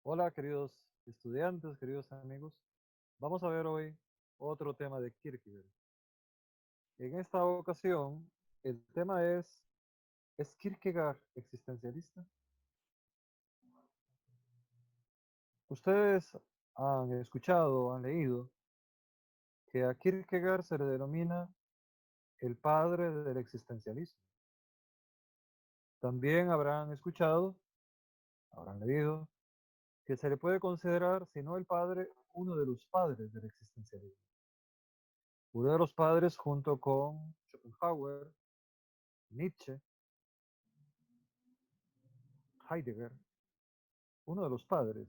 Hola, queridos estudiantes, queridos amigos. Vamos a ver hoy otro tema de Kierkegaard. En esta ocasión, el tema ¿es Kierkegaard existencialista? Ustedes han escuchado, han leído que a Kierkegaard se le denomina el padre del existencialismo. También habrán escuchado, habrán leído, que se le puede considerar, si no el padre, uno de los padres del existencialismo. Uno de los padres junto con Schopenhauer, Nietzsche, Heidegger, uno de los padres.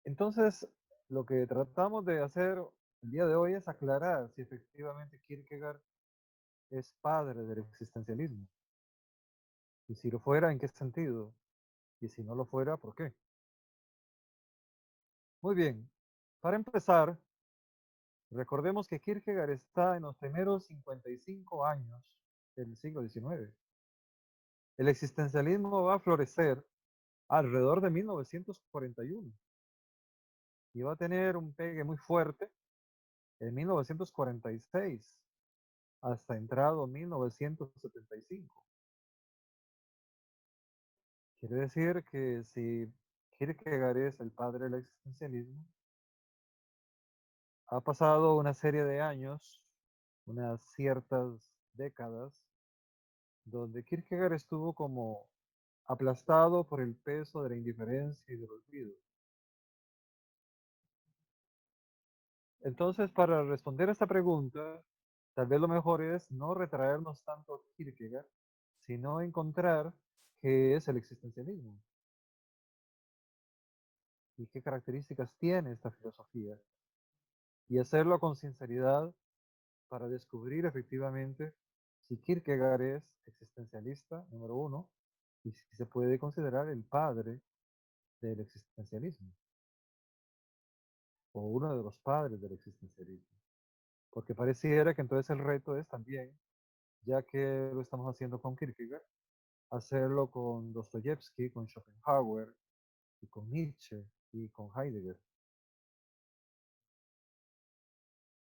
Entonces, lo que tratamos de hacer el día de hoy es aclarar si efectivamente Kierkegaard es padre del existencialismo. Y si lo fuera, ¿en qué sentido? Y si no lo fuera, ¿por qué? Muy bien. Para empezar, recordemos que Kierkegaard está en los primeros 55 años del siglo XIX. El existencialismo va a florecer alrededor de 1941 y va a tener un pegue muy fuerte en 1946 hasta entrado 1975. Quiere decir que si Kierkegaard es el padre del existencialismo, ha pasado una serie de años, unas ciertas décadas, donde Kierkegaard estuvo como aplastado por el peso de la indiferencia y del olvido. Entonces, para responder a esta pregunta, tal vez lo mejor es no retraernos tanto a Kierkegaard, sino encontrar qué es el existencialismo y qué características tiene esta filosofía, y hacerlo con sinceridad para descubrir efectivamente si Kierkegaard es existencialista, número uno, y si se puede considerar el padre del existencialismo, o uno de los padres del existencialismo. Porque pareciera que entonces el reto es también, ya que lo estamos haciendo con Kierkegaard, hacerlo con Dostoyevsky, con Schopenhauer, y con Nietzsche, y con Heidegger.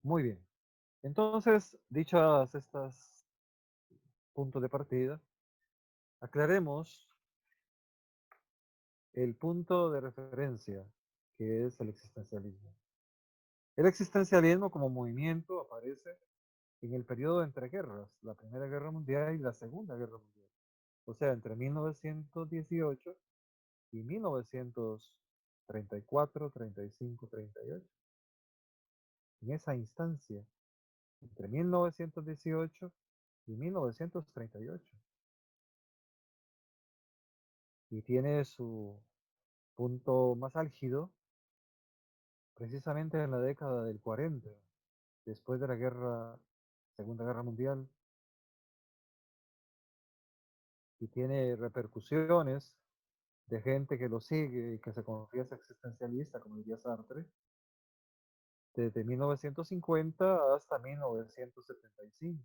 Muy bien. Entonces, dichas estas puntos de partida, aclaremos el punto de referencia que es el existencialismo. El existencialismo como movimiento aparece en el periodo entre guerras, la Primera Guerra Mundial y la Segunda Guerra Mundial. O sea, entre 1918 y 1934, 35, 38. En esa instancia, entre 1918 y 1938. Y tiene su punto más álgido precisamente en la década del 40, después de la Segunda Guerra Mundial, y tiene repercusiones de gente que lo sigue y que se confiesa existencialista, como diría Sartre, desde 1950 hasta 1975.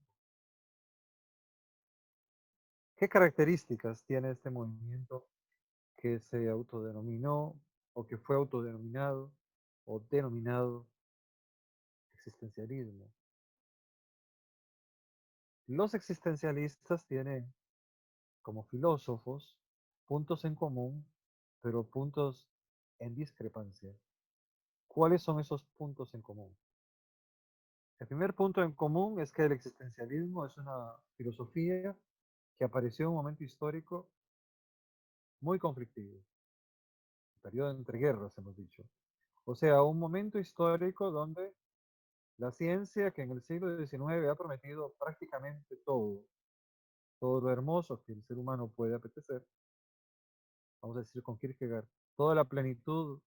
¿Qué características tiene este movimiento que se autodenominó o que fue autodenominado o denominado existencialismo? Los existencialistas tienen como filósofos puntos en común, pero puntos en discrepancia. ¿Cuáles son esos puntos en común? El primer punto en común es que el existencialismo es una filosofía que apareció en un momento histórico muy conflictivo, el periodo entre guerras, hemos dicho. O sea, un momento histórico donde la ciencia, que en el siglo XIX ha prometido prácticamente todo, todo lo hermoso que el ser humano puede apetecer, vamos a decir con Kierkegaard, toda la plenitud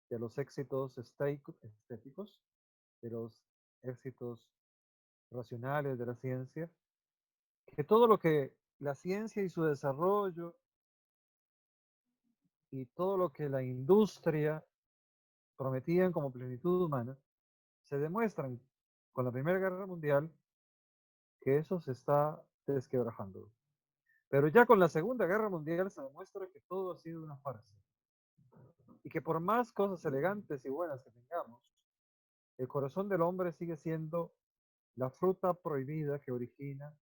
de los éxitos estéticos, de los éxitos racionales de la ciencia, que todo lo que la ciencia y su desarrollo y todo lo que la industria prometían como plenitud humana, se demuestran con la Primera Guerra Mundial que eso se está desquebrajando. Pero ya con la Segunda Guerra Mundial se demuestra que todo ha sido una farsa y que por más cosas elegantes y buenas que tengamos, el corazón del hombre sigue siendo la fruta prohibida que origina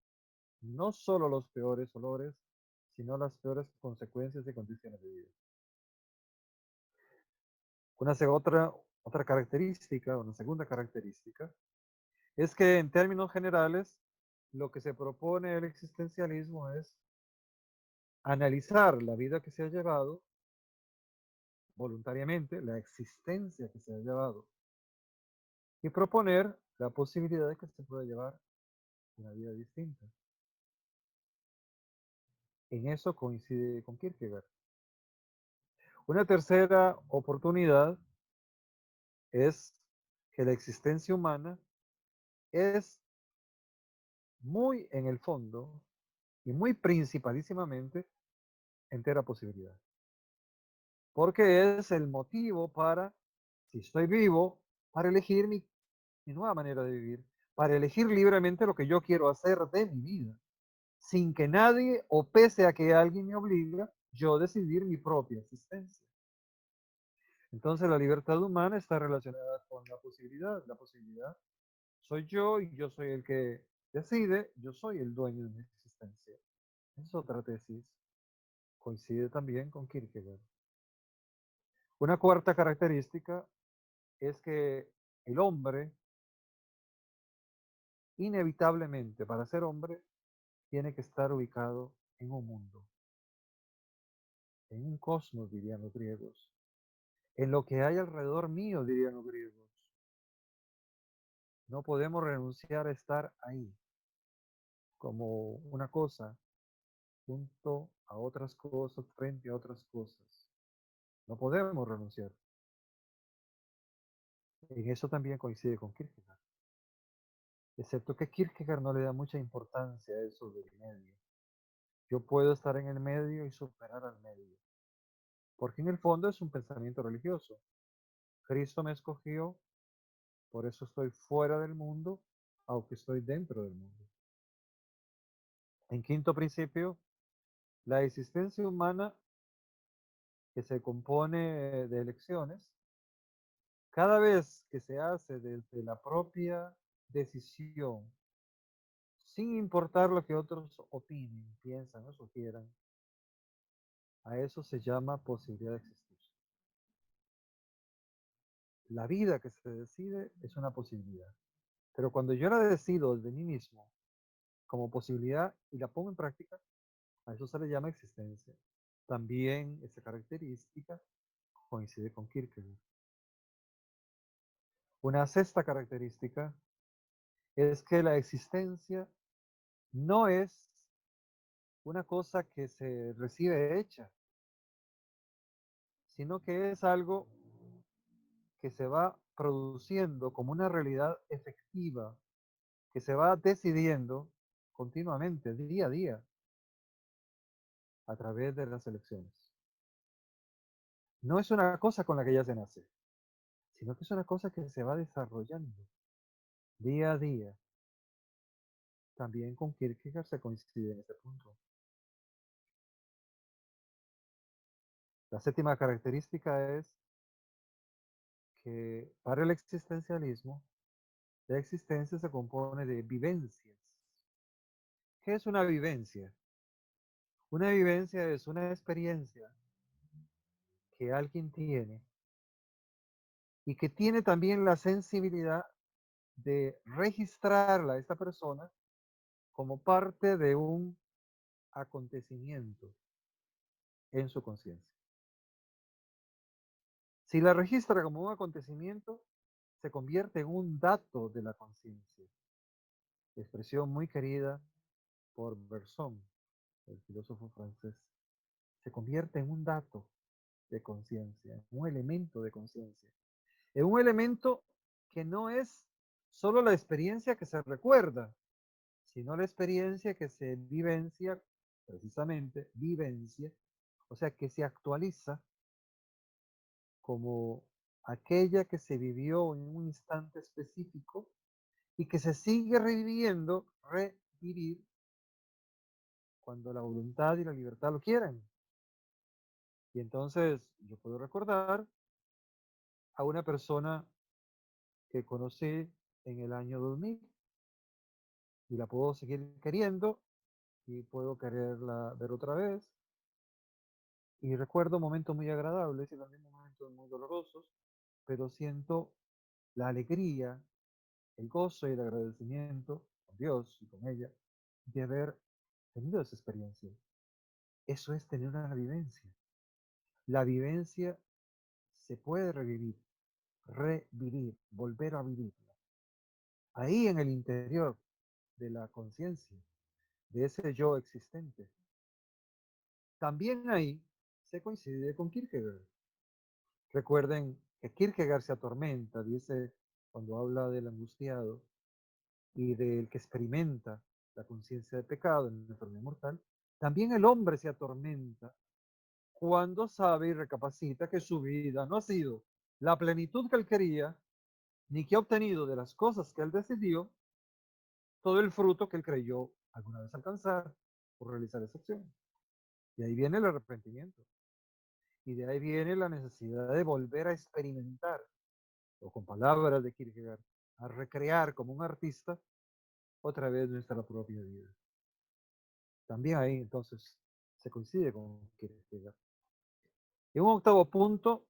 no solo los peores olores, sino las peores consecuencias y condiciones de vida. Otra característica, una segunda característica, es que en términos generales, lo que se propone el existencialismo es analizar la vida que se ha llevado voluntariamente, la existencia que se ha llevado, y proponer la posibilidad de que se pueda llevar una vida distinta. En eso coincide con Kierkegaard. Una tercera oportunidad es que la existencia humana es muy en el fondo y muy principalísimamente entera posibilidad. Porque es el motivo para, si estoy vivo, para elegir mi nueva manera de vivir, para elegir libremente lo que yo quiero hacer de mi vida, sin que nadie o pese a que alguien me obliga, yo decidir mi propia existencia. Entonces la libertad humana está relacionada con la posibilidad. La posibilidad soy yo y yo soy el que decide, yo soy el dueño de mi existencia. Es otra tesis. Coincide también con Kierkegaard. Una cuarta característica es que el hombre, inevitablemente, para ser hombre, tiene que estar ubicado en un mundo, en un cosmos, dirían los griegos, en lo que hay alrededor mío, dirían los griegos. No podemos renunciar a estar ahí como una cosa junto a otras cosas, frente a otras cosas. No podemos renunciar. En eso también coincide con Kierkegaard. Excepto que Kierkegaard no le da mucha importancia a eso del medio. Yo puedo estar en el medio y superar al medio. Porque en el fondo es un pensamiento religioso. Cristo me escogió, por eso estoy fuera del mundo, aunque estoy dentro del mundo. En quinto principio, la existencia humana que se compone de elecciones, cada vez que se hace desde la propia decisión, sin importar lo que otros opinen, piensan o sugieran, a eso se llama posibilidad de existir. La vida que se decide es una posibilidad, pero cuando yo la decido desde mí mismo como posibilidad y la pongo en práctica, a eso se le llama existencia. También esta característica coincide con Kierkegaard. Una sexta característica es que la existencia no es una cosa que se recibe hecha, sino que es algo que se va produciendo como una realidad efectiva, que se va decidiendo continuamente, día a día, a través de las elecciones. No es una cosa con la que ya se nace, sino que es una cosa que se va desarrollando día a día. También con Kierkegaard se coincide en este punto. La séptima característica es que para el existencialismo, la existencia se compone de vivencias. ¿Qué es una vivencia? Una vivencia es una experiencia que alguien tiene y que tiene también la sensibilidad de registrarla a esta persona como parte de un acontecimiento en su conciencia. Si la registra como un acontecimiento, se convierte en un dato de la conciencia, expresión muy querida por Bergson, el filósofo francés. Se convierte en un dato de conciencia, en un elemento de conciencia, en un elemento que no es solo la experiencia que se recuerda, sino la experiencia que se vivencia, precisamente vivencia, o sea, que se actualiza como aquella que se vivió en un instante específico y que se sigue reviviendo, revivir cuando la voluntad y la libertad lo quieren. Y entonces yo puedo recordar a una persona que conocí en el año 2000 y la puedo seguir queriendo y puedo quererla ver otra vez. Y recuerdo momentos muy agradables y también momentos muy dolorosos, pero siento la alegría, el gozo y el agradecimiento con Dios y con ella de haber tenido esa experiencia. Eso es tener una vivencia. La vivencia se puede revivir, volver a vivirla. Ahí en el interior de la conciencia, de ese yo existente. También ahí se coincide con Kierkegaard. Recuerden que Kierkegaard se atormenta, dice, cuando habla del angustiado y del que experimenta la conciencia de pecado en la enfermedad mortal, también el hombre se atormenta cuando sabe y recapacita que su vida no ha sido la plenitud que él quería, ni que ha obtenido de las cosas que él decidió todo el fruto que él creyó alguna vez alcanzar por realizar esa acción. Y ahí viene el arrepentimiento. Y de ahí viene la necesidad de volver a experimentar, o con palabras de Kierkegaard, a recrear como un artista otra vez nuestra propia vida. También ahí entonces se coincide con Kierkegaard. Y un octavo punto,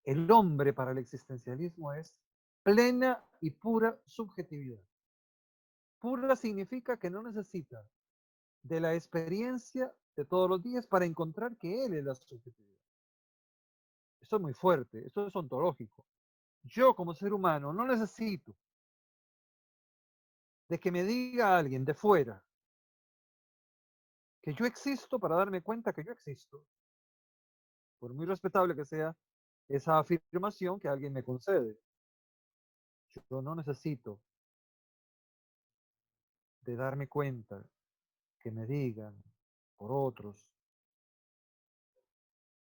el hombre para el existencialismo es plena y pura subjetividad. Pura significa que no necesita de la experiencia de todos los días para encontrar que él es la subjetividad. Esto es muy fuerte, esto es ontológico. Yo como ser humano no necesito de que me diga alguien de fuera que yo existo para darme cuenta que yo existo, por muy respetable que sea esa afirmación que alguien me concede. Yo no necesito de darme cuenta que me digan por otros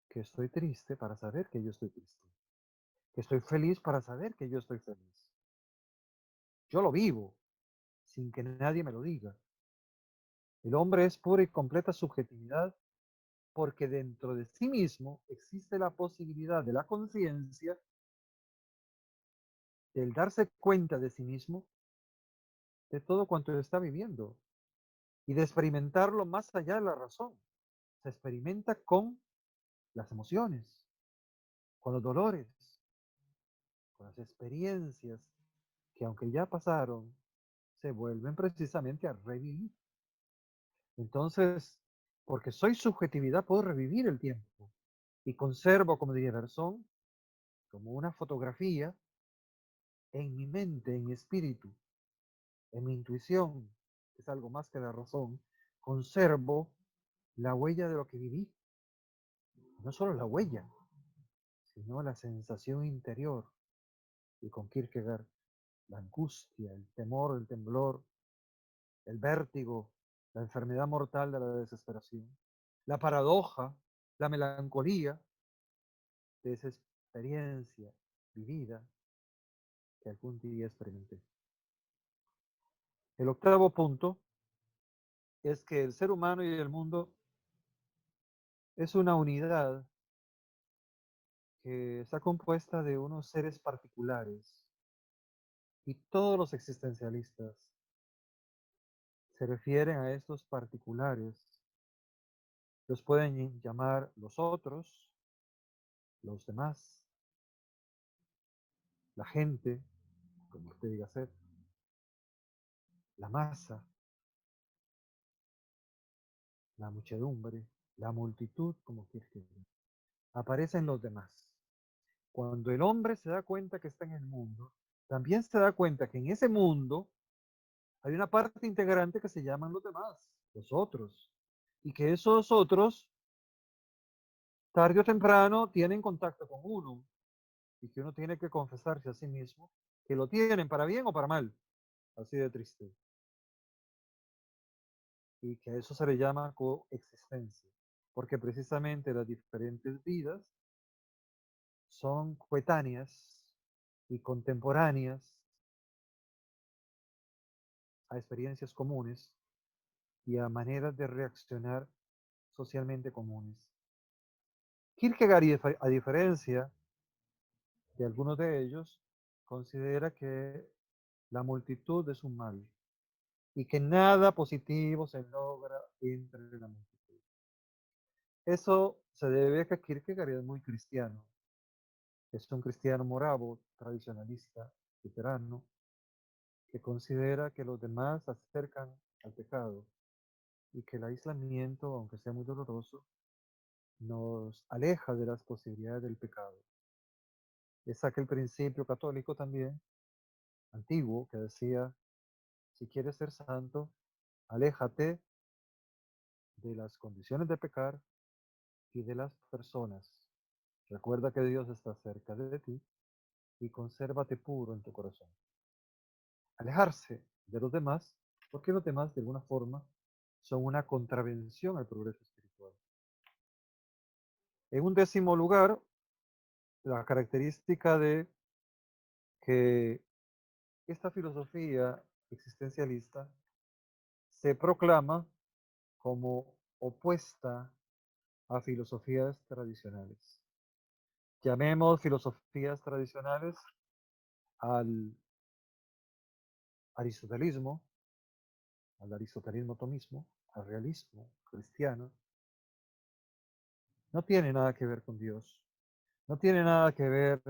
que estoy triste para saber que yo estoy triste, que estoy feliz para saber que yo estoy feliz. Yo lo vivo sin que nadie me lo diga. El hombre es pura y completa subjetividad porque dentro de sí mismo existe la posibilidad de la conciencia, del darse cuenta de sí mismo, de todo cuanto está viviendo y de experimentarlo más allá de la razón. Se experimenta con las emociones, con los dolores, con las experiencias que aunque ya pasaron, se vuelven precisamente a revivir. Entonces, porque soy subjetividad, puedo revivir el tiempo y conservo, como diría Bersón, como una fotografía en mi mente, en mi espíritu, en mi intuición, que es algo más que la razón, conservo la huella de lo que viví. No solo la huella, sino la sensación interior. Y con Kierkegaard, la angustia, el temor, el temblor, el vértigo, la enfermedad mortal de la desesperación, la paradoja, la melancolía de esa experiencia vivida que algún día experimenté. El octavo punto es que el ser humano y el mundo es una unidad que está compuesta de unos seres particulares y todos los existencialistas se refieren a estos particulares. Los pueden llamar los otros, los demás, la gente, como usted diga ser, la masa, la muchedumbre, la multitud, como quiera que diga. Aparecen los demás. Cuando el hombre se da cuenta que está en el mundo, también se da cuenta que en ese mundo hay una parte integrante que se llaman los demás, los otros, y que esos otros, tarde o temprano, tienen contacto con uno, y que uno tiene que confesarse a sí mismo que lo tienen para bien o para mal, así de triste, y que a eso se le llama coexistencia, porque precisamente las diferentes vidas son coetáneas y contemporáneas, a experiencias comunes y a maneras de reaccionar socialmente comunes. Kierkegaard, a diferencia de algunos de ellos, considera que la multitud es un mal y que nada positivo se logra entre la multitud. Eso se debe a que Kierkegaard es muy cristiano. Es un cristiano moravo, tradicionalista, luterano, que considera que los demás se acercan al pecado y que el aislamiento, aunque sea muy doloroso, nos aleja de las posibilidades del pecado. Es aquel principio católico también, antiguo, que decía, si quieres ser santo, aléjate de las condiciones de pecar y de las personas. Recuerda que Dios está cerca de ti y consérvate puro en tu corazón. Alejarse de los demás, porque los demás de alguna forma son una contravención al progreso espiritual. En un décimo lugar, la característica de que esta filosofía existencialista se proclama como opuesta a filosofías tradicionales. Llamemos filosofías tradicionales al aristotelismo, tomismo, al realismo cristiano. No tiene nada que ver con Dios, no tiene nada que ver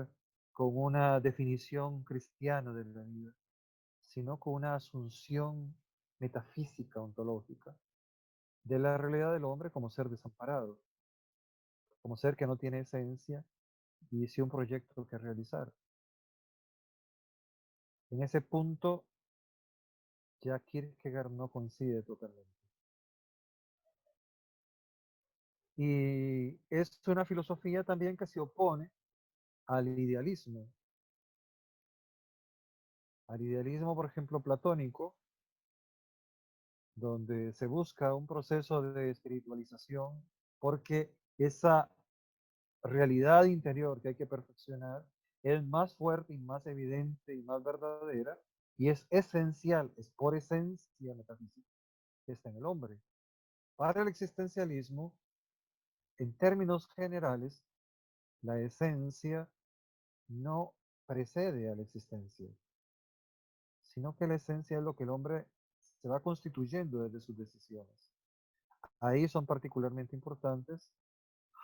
con una definición cristiana de la vida, sino con una asunción metafísica, ontológica, de la realidad del hombre como ser desamparado, como ser que no tiene esencia y sí un proyecto que realizar. En ese punto ya Kierkegaard no coincide totalmente. Y es una filosofía también que se opone al idealismo, por ejemplo, platónico, donde se busca un proceso de espiritualización, porque esa realidad interior que hay que perfeccionar es más fuerte y más evidente y más verdadera, y es esencial, es por esencia metafísica que está en el hombre. Para el existencialismo, en términos generales, la esencia no precede a la existencia, sino que la esencia es lo que el hombre se va constituyendo desde sus decisiones. Ahí son particularmente importantes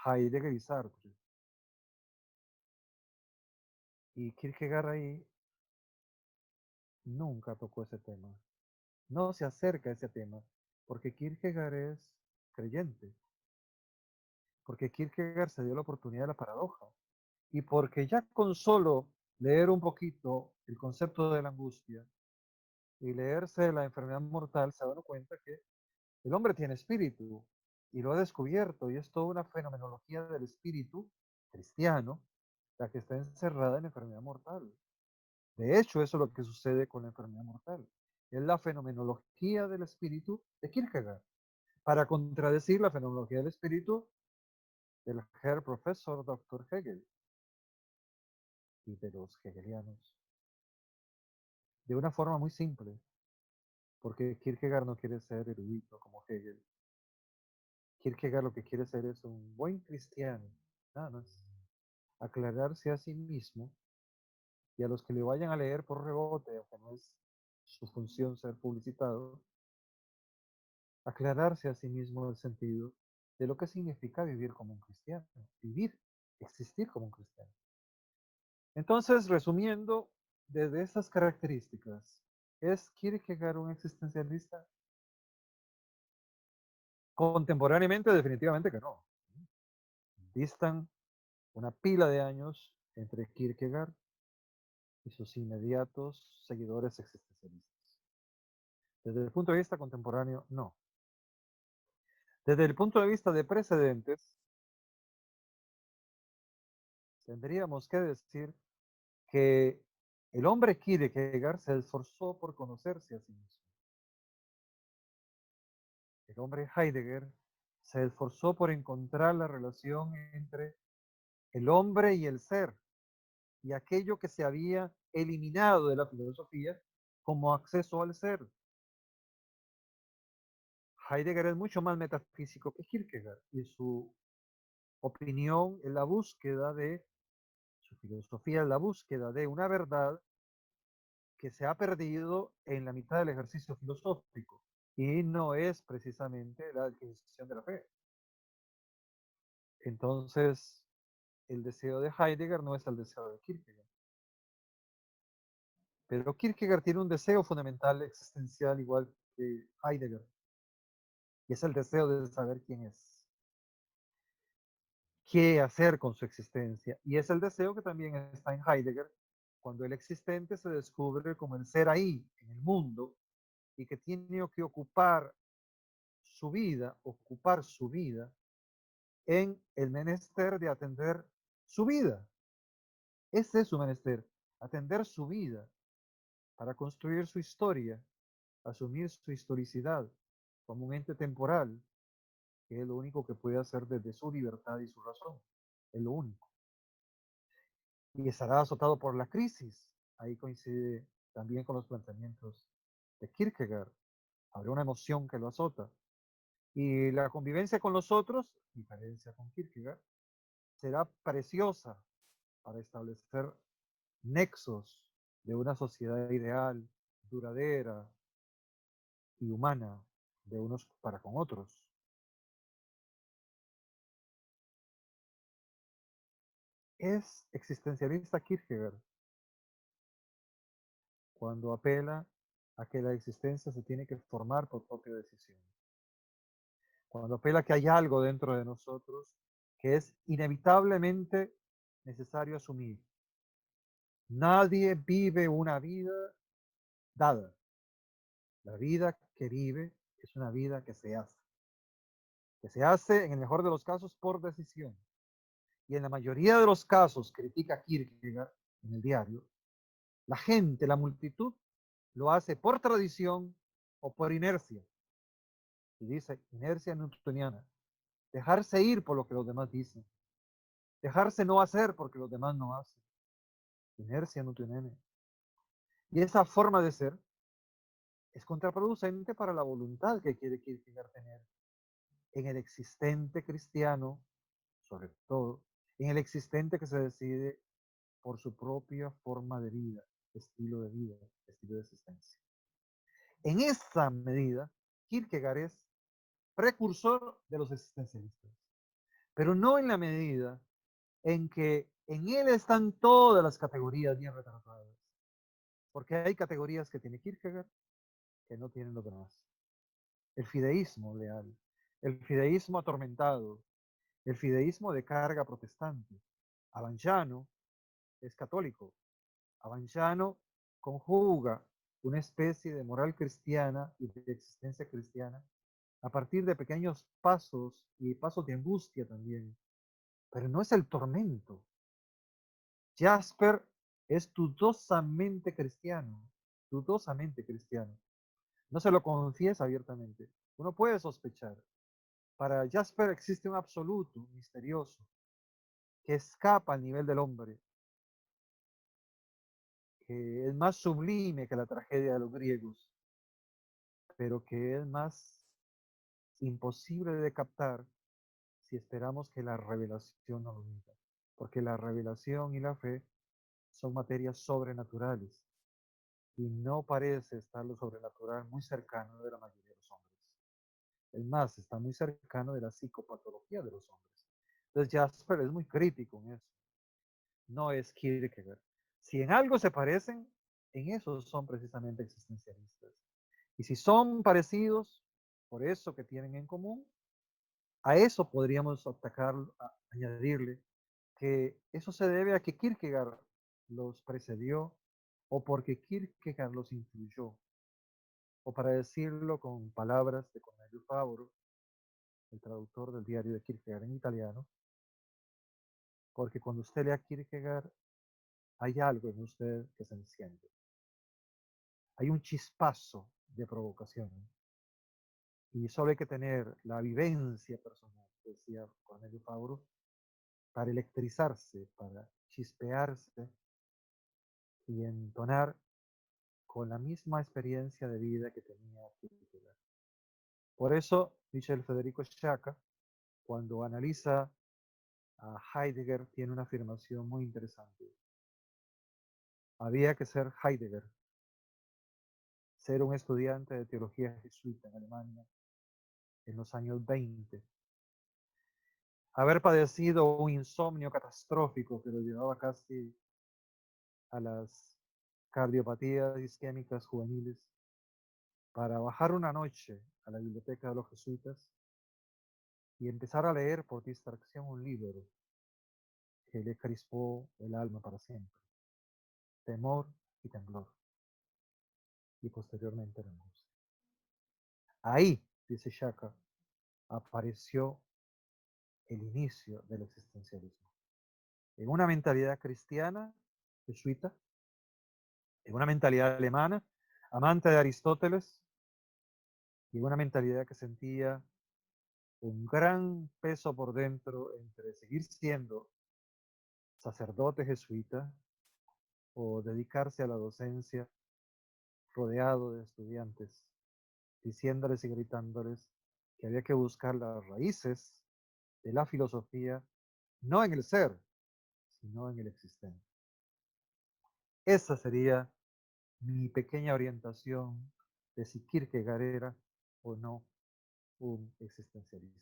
Heidegger y Sartre. Y Kierkegaard ahí nunca tocó ese tema. No se acerca a ese tema, porque Kierkegaard es creyente, porque Kierkegaard se dio la oportunidad de la paradoja, y porque ya con solo leer un poquito el concepto de la angustia y leerse la enfermedad mortal, se ha dado cuenta que el hombre tiene espíritu y lo ha descubierto y es toda una fenomenología del espíritu cristiano la que está encerrada en la enfermedad mortal. De hecho, eso es lo que sucede con la enfermedad mortal. Es la fenomenología del espíritu de Kierkegaard, para contradecir la fenomenología del espíritu del Herr Professor Dr. Hegel y de los hegelianos. De una forma muy simple, porque Kierkegaard no quiere ser erudito como Hegel. Kierkegaard lo que quiere ser es un buen cristiano, nada más. Aclararse a sí mismo y a los que le vayan a leer por rebote, aunque no es su función ser publicitado, aclararse a sí mismo el sentido de lo que significa vivir como un cristiano, vivir, existir como un cristiano. Entonces, resumiendo, desde estas características, ¿es Kierkegaard un existencialista? Contemporáneamente, definitivamente que no. Distan una pila de años entre Kierkegaard y sus inmediatos seguidores existencialistas. Desde el punto de vista contemporáneo, no. Desde el punto de vista de precedentes, tendríamos que decir que el hombre Kierkegaard se esforzó por conocerse a sí mismo. El hombre Heidegger se esforzó por encontrar la relación entre el hombre y el ser, y aquello que se había eliminado de la filosofía como acceso al ser. Heidegger es mucho más metafísico que Kierkegaard y su opinión es la búsqueda de, su filosofía es la búsqueda de una verdad que se ha perdido en la mitad del ejercicio filosófico y no es precisamente la adquisición de la fe. Entonces, el deseo de Heidegger no es el deseo de Kierkegaard. Pero Kierkegaard tiene un deseo fundamental existencial igual que Heidegger, y es el deseo de saber quién es, qué hacer con su existencia. Y es el deseo que también está en Heidegger cuando el existente se descubre como el ser ahí, en el mundo, y que tiene que ocupar su vida en el menester de atender su vida. Ese es su menester, atender su vida para construir su historia, asumir su historicidad como un ente temporal, que es lo único que puede hacer desde su libertad y su razón. Es lo único. Y estará azotado por la crisis. Ahí coincide también con los planteamientos de Kierkegaard. Habrá una emoción que lo azota. Y la convivencia con los otros, diferencia con Kierkegaard, será preciosa para establecer nexos de una sociedad ideal, duradera y humana de unos para con otros. Es existencialista Kierkegaard cuando apela a que la existencia se tiene que formar por propia decisión. Cuando apela a que hay algo dentro de nosotros que es inevitablemente necesario asumir. Nadie vive una vida dada. La vida que vive es una vida que se hace en el mejor de los casos por decisión. Y en la mayoría de los casos, critica Kierkegaard en el diario, la gente, la multitud, lo hace por tradición o por inercia. Y dice inercia newtoniana, dejarse ir por lo que los demás dicen, dejarse no hacer porque los demás no hacen. Inercia newtoniana. Y esa forma de ser es contraproducente para la voluntad que quiere Kierkegaard tener en el existente cristiano, sobre todo, en el existente que se decide por su propia forma de vida, estilo de vida, estilo de existencia. En esa medida, Kierkegaard es precursor de los existencialistas, pero no en la medida en que en él están todas las categorías bien retratadas, porque hay categorías que tiene Kierkegaard que no tienen los demás. El fideísmo leal, el fideísmo atormentado, el fideísmo de carga protestante. Avanciano es católico. Avanciano conjuga una especie de moral cristiana y de existencia cristiana a partir de pequeños pasos y pasos de angustia también. Pero no es el tormento. Jasper es dudosamente cristiano, dudosamente cristiano. No se lo confiesa abiertamente. Uno puede sospechar. Para Jasper existe un absoluto misterioso que escapa al nivel del hombre, que es más sublime que la tragedia de los griegos, pero que es más imposible de captar si esperamos que la revelación nos lo diga. Porque la revelación y la fe son materias sobrenaturales y no parece estar lo sobrenatural muy cercano de la mayoría de los hombres. Es más, está muy cercano de la psicopatología de los hombres. Entonces Jasper es muy crítico en eso. No es Kierkegaard. Si en algo se parecen, en eso son precisamente existencialistas. Y si son parecidos, por eso que tienen en común, a eso podríamos atacar, añadirle que eso se debe a que Kierkegaard los precedió o porque Kierkegaard los influyó, o para decirlo con palabras de Cornelio Fabro, el traductor del diario de Kierkegaard en italiano, porque cuando usted lea Kierkegaard hay algo en usted que se enciende. Hay un chispazo de provocación. Y solo hay que tener la vivencia personal, decía Cornelio Fabro, para electrizarse, para chispearse y entonar con la misma experiencia de vida que tenía Kierkegaard. Por eso, Michel Federico Sciacca, cuando analiza a Heidegger, tiene una afirmación muy interesante. Había que ser Heidegger, ser un estudiante de teología jesuita en Alemania en los años 20, haber padecido un insomnio catastrófico que lo llevaba casi a las cardiopatías isquémicas juveniles, para bajar una noche a la biblioteca de los jesuitas y empezar a leer por distracción un libro que le crispó el alma para siempre, Temor y Temblor, y posteriormente la angustia. Ahí, dice Shaka, apareció el inicio del existencialismo. En una mentalidad cristiana, jesuita, en una mentalidad alemana, amante de Aristóteles, y en una mentalidad que sentía un gran peso por dentro entre seguir siendo sacerdote jesuita o dedicarse a la docencia rodeado de estudiantes, diciéndoles y gritándoles que había que buscar las raíces de la filosofía, no en el ser, sino en el existente. Esa sería mi pequeña orientación de si Kierkegaard era o no un existencialista.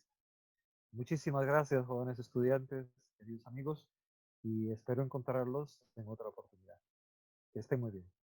Muchísimas gracias, jóvenes estudiantes, queridos amigos, y espero encontrarlos en otra oportunidad. Que estén muy bien.